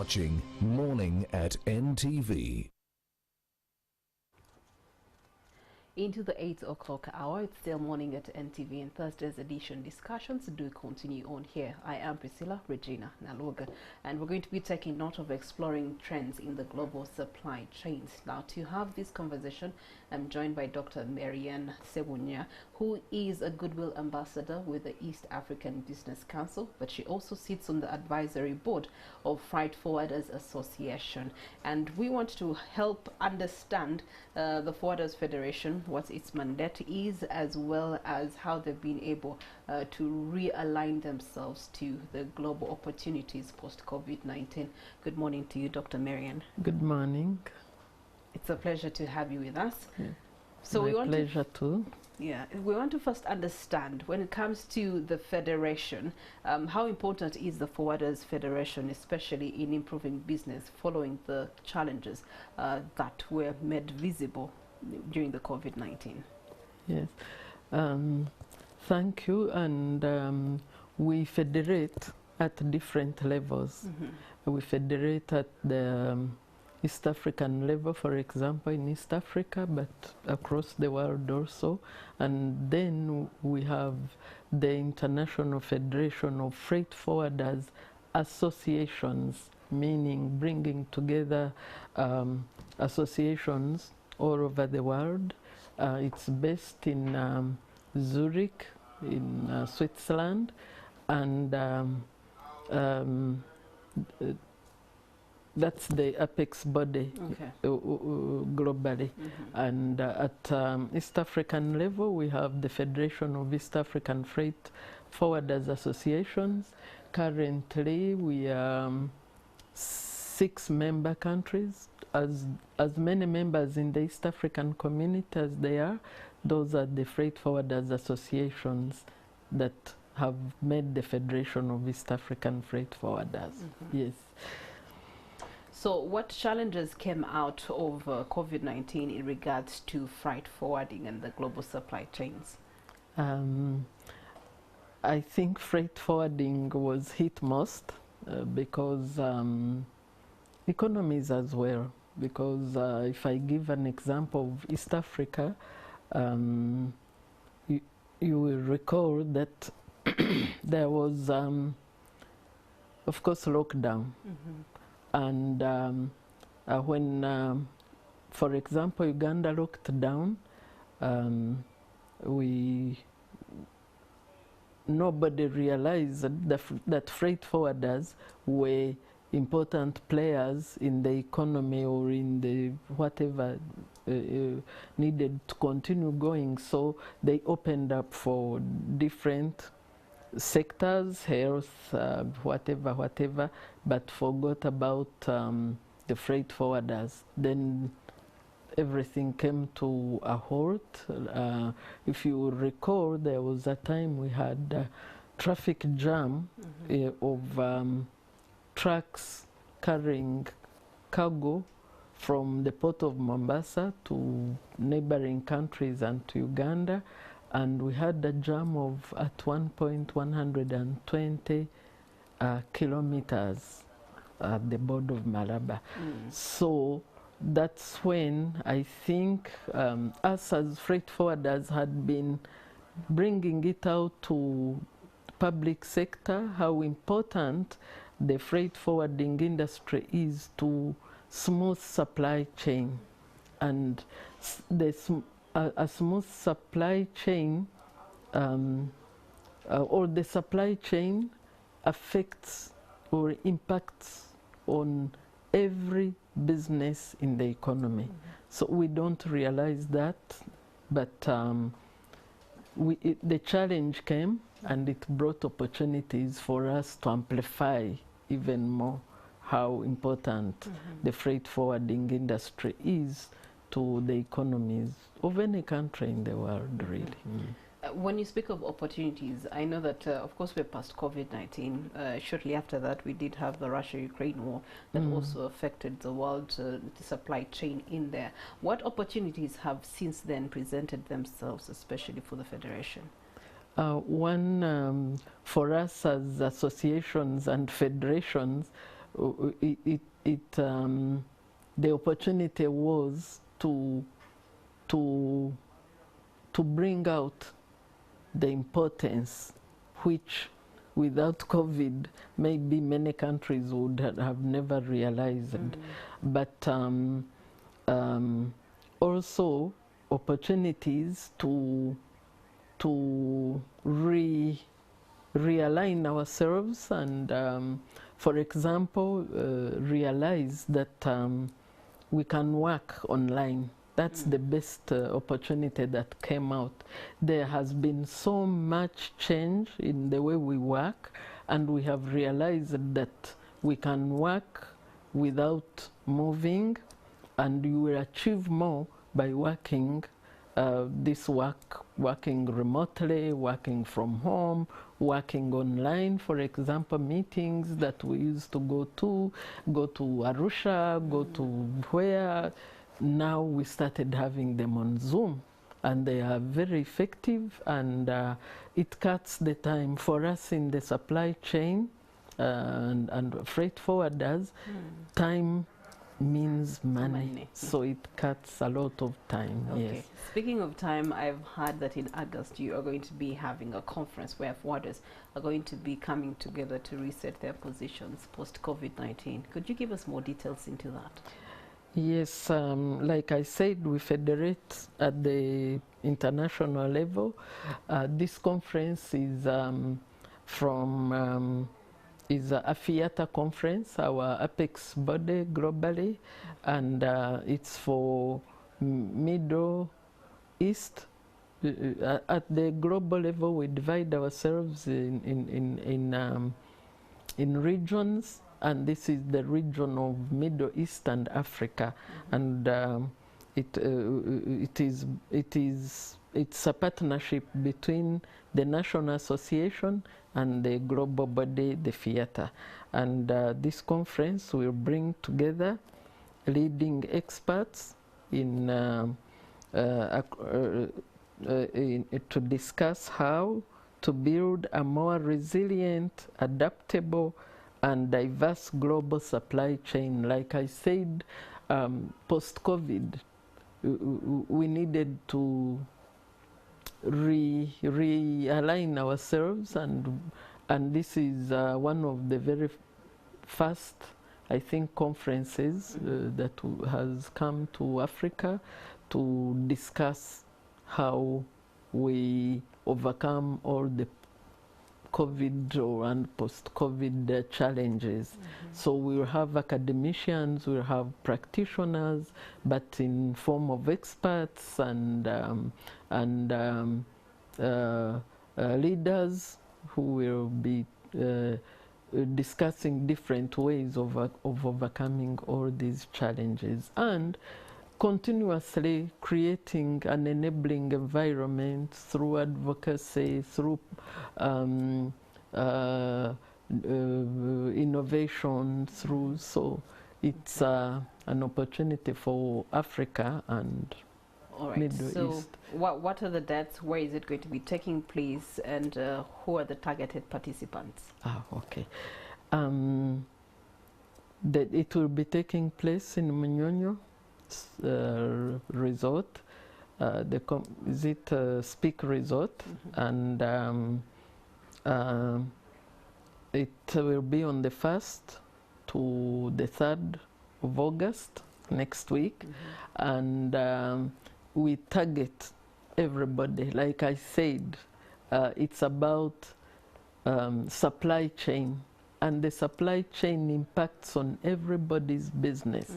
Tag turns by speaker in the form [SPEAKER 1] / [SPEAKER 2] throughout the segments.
[SPEAKER 1] watching Morning at NTV.
[SPEAKER 2] Into the 8 o'clock hour, it's still Morning at NTV, and Thursday's edition discussions do continue on here. I am Priscilla Regina Naloga, and we're going to be taking note of exploring trends in the global supply chains. Now, to have this conversation, I'm joined by Dr. Marianne Sebunya, who is a Goodwill Ambassador with the East African Business Council, but she also sits on the advisory board of Freight Forwarders Association. And we want to help understand the Forwarders Federation, what its mandate is, as well as how they've been able to realign themselves to the global opportunities post-COVID-19. Good morning to you, Dr. Marianne.
[SPEAKER 3] Good morning.
[SPEAKER 2] It's a pleasure to have you with us.
[SPEAKER 3] Yeah.
[SPEAKER 2] So
[SPEAKER 3] My pleasure too.
[SPEAKER 2] Yeah, we want to first understand, when it comes to the federation, how important is the Forwarders Federation, especially in improving business following the challenges that were made visible during the COVID-19?
[SPEAKER 3] Yes, thank you. And we federate at different levels. We federate at the East African level, for example, in East Africa, but across the world also. And then we have the International Federation of Freight Forwarders Associations, meaning bringing together associations all over the world. It's based in Zurich, in Switzerland, and that's the apex body globally. And at East African level, we have the Federation of East African Freight Forwarders Associations. Currently, we are 6 member countries, as many members in the East African community as they are. Those are the Freight Forwarders Associations that have made the Federation of East African Freight Forwarders. Yes.
[SPEAKER 2] So what challenges came out of COVID-19 in regards to freight forwarding and the global supply chains?
[SPEAKER 3] I think freight forwarding was hit most because economies as well. Because if I give an example of East Africa, you will recall that there was, of course, lockdown. And when, for example, Uganda locked down, nobody realized that freight forwarders were important players in the economy or in the whatever needed to continue going. So they opened up for different sectors, health, whatever, but forgot about the freight forwarders. Then everything came to a halt. If you recall, there was a time we had a traffic jam of trucks carrying cargo from the port of Mombasa to neighboring countries and to Uganda. And we had a jam of, at one point, 120 kilometers at the border of Malaba. So that's when I think us as freight forwarders had been bringing it out to public sector, how important the freight forwarding industry is to smooth supply chain. And a smooth supply chain, or the supply chain affects or impacts on every business in the economy. So we don't realize that, but the challenge came and it brought opportunities for us to amplify even more how important the freight forwarding industry is to the economies of any country in the world, really.
[SPEAKER 2] When you speak of opportunities, I know that, of course, we're past COVID-19. Shortly after that, we did have the Russia-Ukraine war that also affected the world, the supply chain in there. What opportunities have since then presented themselves, especially for the Federation?
[SPEAKER 3] One, for us as associations and federations, the opportunity was to bring out the importance which without COVID maybe many countries would have never realized. But also opportunities to realign ourselves and for example realize that we can work online. That's the best opportunity that came out. There has been so much change in the way we work, and we have realized that we can work without moving, and you will achieve more by working working remotely, working from home, working online. For example, meetings that we used to go to Arusha, go to where. Now we started having them on Zoom, and they are very effective, and it cuts the time for us in the supply chain and freight forwarders. Time means money, so it cuts a lot of time.
[SPEAKER 2] Okay.
[SPEAKER 3] Yes.
[SPEAKER 2] Speaking of time, I've heard that in August you are going to be having a conference where forwarders are going to be coming together to reset their positions post COVID-19. Could you give us more details into that?
[SPEAKER 3] Yes, like I said, we federate at the international level. This conference is is a FIATA conference, our apex body globally, and it's for Middle East. At the global level, we divide ourselves in regions, and this is the region of Middle East and Africa, and it's a partnership between the National Association and the global body, the FIATA. And this conference will bring together leading experts to discuss how to build a more resilient, adaptable, and diverse global supply chain. Like I said, post-COVID, we needed to realign ourselves, and this is one of the very first, I think, conferences that has come to Africa to discuss how we overcome all the COVID and post-COVID challenges. So we'll have academicians, we'll have practitioners, but in form of experts and leaders who will be discussing different ways of overcoming all these challenges, and continuously creating an enabling environment through advocacy, through innovation, so it's an opportunity for Africa and Middle East.
[SPEAKER 2] What are the dates? Where is it going to be taking place, and who are the targeted participants?
[SPEAKER 3] Okay. It will be taking place in Munyonyo resort, Speak Resort, and it will be on the 1st to the 3rd of August next week, and we target everybody. Like I said, it's about supply chain, and the supply chain impacts on everybody's business.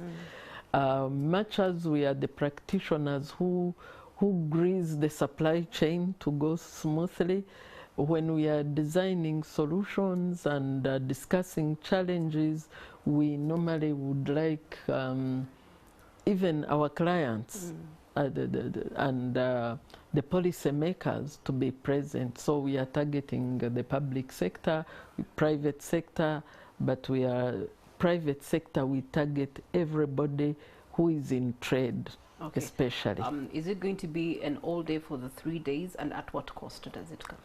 [SPEAKER 3] Much as we are the practitioners who grease the supply chain to go smoothly, when we are designing solutions and discussing challenges, we normally would like even our clients and the policy makers to be present. So we are targeting the public sector, private sector, but we are private sector, we target everybody who is in trade, especially.
[SPEAKER 2] Is it going to be an all day for the 3 days, and at what cost does it come?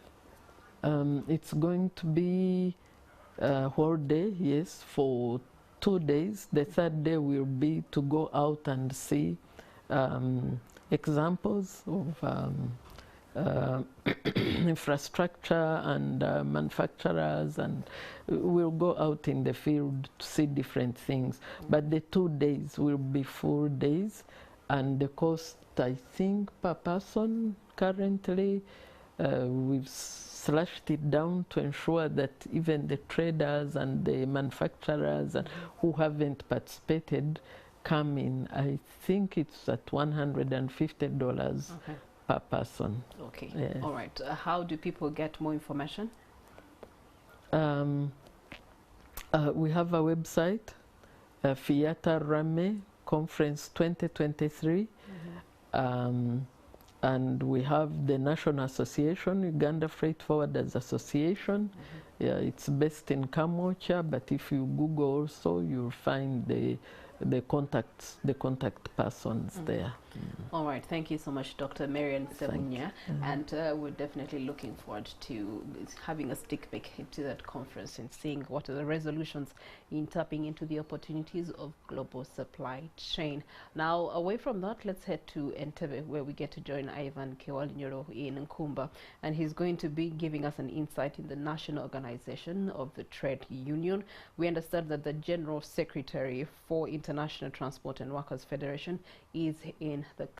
[SPEAKER 3] It's going to be a whole day, yes, for 2 days. The third day will be to go out and see examples of infrastructure and manufacturers, and we'll go out in the field to see different things. But the 2 days will be full days, and the cost, I think, per person currently, we've slashed it down to ensure that even the traders and the manufacturers and who haven't participated come in. I think it's at $150 per person.
[SPEAKER 2] Okay.
[SPEAKER 3] Yeah.
[SPEAKER 2] All right. How do people get more information?
[SPEAKER 3] We have a website, Fiata Rame Conference 2023, and we have the National Association, Uganda Freight Forwarders Association. Yeah, it's based in Kamocha, but if you Google also, you'll find the contact persons there.
[SPEAKER 2] All right, thank you so much, Dr. Marian Sebunya, and we're definitely looking forward to having a stick pick into that conference and seeing what are the resolutions in tapping into the opportunities of global supply chain. Now, away from that, let's head to Entebbe, where we get to join Ivan Kewalinyoro in Nkumba, and he's going to be giving us an insight in the National Organization of the Trade Union. We understand that the General Secretary for International Transport and Workers Federation is in the